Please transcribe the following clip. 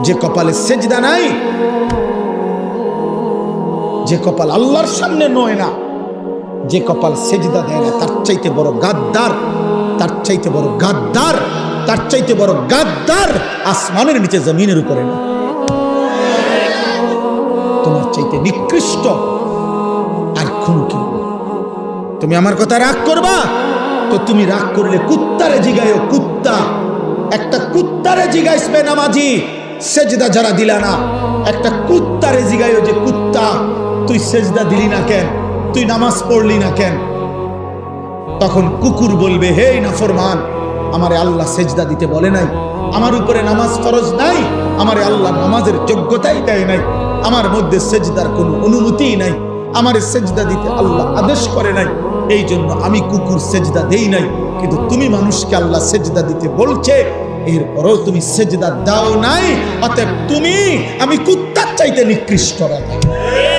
যে কপালে সেজদা নাই, যে কপাল আল্লাহর সামনে নয় না, যে কপাল সেজদা দেয় না, তার চাইতে বড় গাদ্দার, তার চাইতে বড় গাদ্দার, তার চাইতে বড় গাদ্দার আসমানের নিচে জমিনের উপরে না। তোমার চাইতে নিকৃষ্ট আর কোন কেউ। তুমি আমার কথা রাগ করবা তো তুমি রাগ করলে কুত্তারে জিগাইও। কুত্তা, একটা কুত্তারে জিগাইসবে নামাজি সেজদা যারা দিলা না, একটা কুত্তারে জিগাইও যে কুত্তা তুই সেজদা দিলি না কেন, তুই নামাজ পড়লি না কেন? তখন কুকুর বলবে, হে নাফরমান, আমারে আল্লাহ সেজদা দিতে বলে নাই, আমার উপরে নামাজ ফরজ নাই, আমারে আল্লাহ নামাজের যোগ্যতাই দেয় নাই, আমার মধ্যে সেজদার কোনো অনুমতিই নাই, আমারে সেজদা দিতে আল্লাহ আদেশ করে নাই, এই জন্য আমি কুকুর সেজদা দেই নাই। কিন্তু তুমি মানুষকে আল্লাহ সেজদা দিতে বলছে, এরপরও তুমি সেজদা দাও নাই, অতএব তুমি আমি কুত্তার চাইতে নিকৃষ্ট।